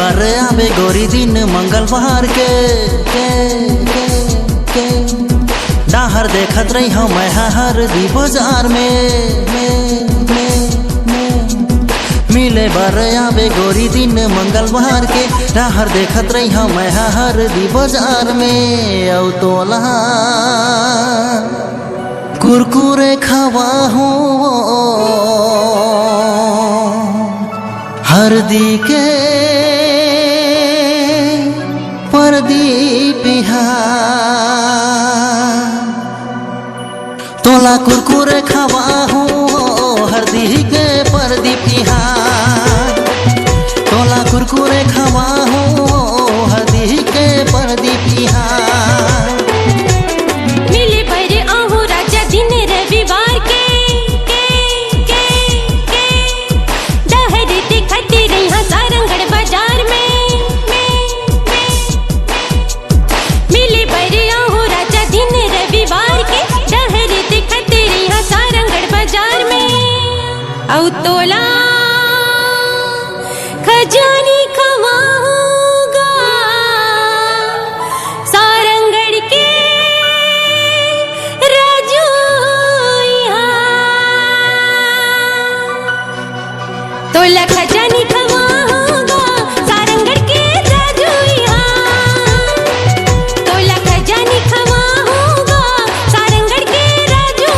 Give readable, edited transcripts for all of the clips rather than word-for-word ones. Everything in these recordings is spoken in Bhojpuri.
बार आवे गोरी दिन मंगलवार के डाहर देखत रही हम हर दी बाजार में मिले बार आवे गोरी दिन मंगलवार के डाहर देखत रही हम हर दी बाजार में औ तोला कुरकुरे खवा हो हरदी के परदी पिहा तोला कुरकुरे खवा हो हरदी के परदी पिहा तोला कुरकुरे खवा हो हरदी के परदी पिहा मिले पर आहू राजा दिन रविवार के डहर दिखत रही सारंगढ़ बाजार में मिले पर आहू राजा दिन रविवार के डहर दिखत रही सारंगढ़ बाजार में औ तोला खजानी खवाऊंगा सारंगढ़ के राजू तोला खजानी खवाऊंगा सारंगढ़ के राजू तोला खजानी खवाऊंगा सारंगढ़ के राजू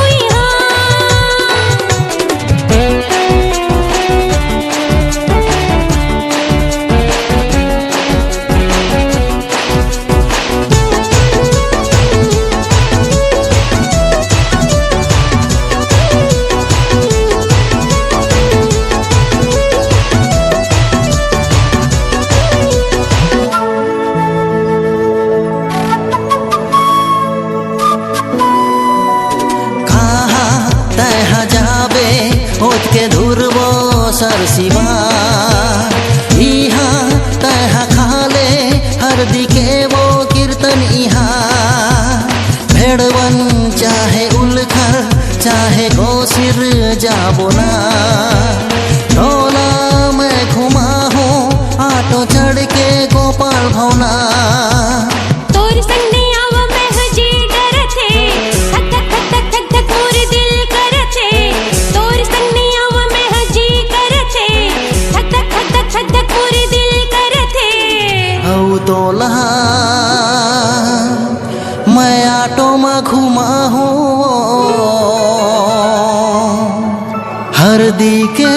के धुरबो सरसिवा इहा तहा खाले हरदी के वो कीर्तन इहा भेड़वन चाहे उलखर चाहे गोसिर जाबो ना टोला में घुमा हो आटो चढ़ के गोपाल भवना तोर संगने आवा मैं हजी डरथे धक धक धक धक धक मोर दिल करथे तोर संगने आवा मैं हजी करथे धक धक धक धक धक धक मोर दिल करथे औ तोला मैं आटो में घुमा हो हरदी के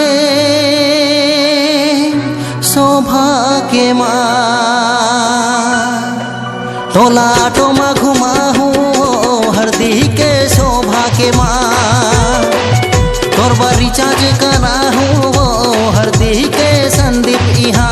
शोभा के माँ तोला आटो में घुमा हो हरदी के शोभा के माँ तोर बार रिचार्ज करा हो हरदी के संदीप इहा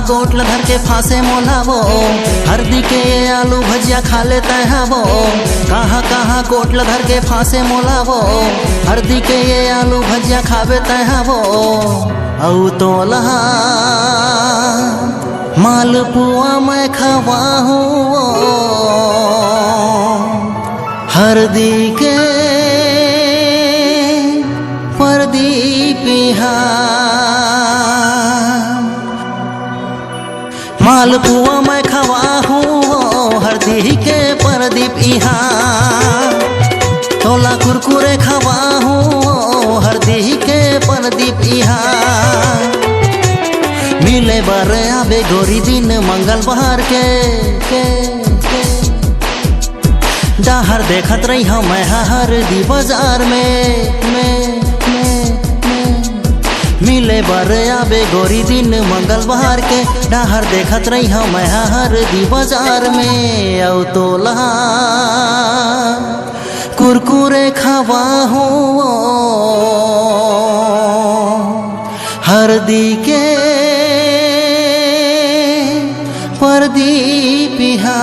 गोटल धर के फांसे मोलावो हरदी के ये आलू भजिया खा लेता है वो कहाँ कहाँ गोटल धर के फांसे मोलावो हरदी के ये आलू भजिया खावे है वो औ तोला मालपुआ मैं खवा हूँ हरदी के परदीप इहा मालपुआ मैं खवा हूँ हरदी के परदीप इहा तोला कुरकुरे खवा हूँ हरदी के परदीप इहा मिले बार आवे गोरी दिन मंगलवार के डाहर देखत रही हम हरदी बाजार में मिले बर आबे गोरी दिन मंगलवार के डाहर देखत रही हम हरदी बाजार में औ तोला कुरकुरे खवा हो हरदी के परदीपिहा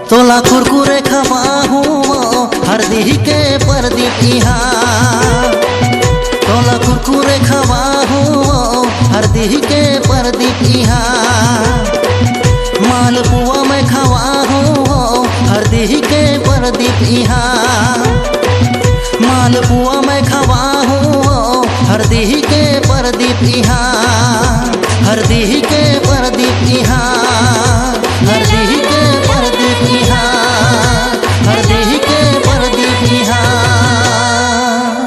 तोला कुरकुरे खवा हो हरदी के परदीपिहा तोला कुरकुरे खवा हो हरदी के परदीपिहा मालपुआ में खवा हो हरदी के परदीपिहा मालपुआ में खवा हो हरदी के परदीपिहा हरदी के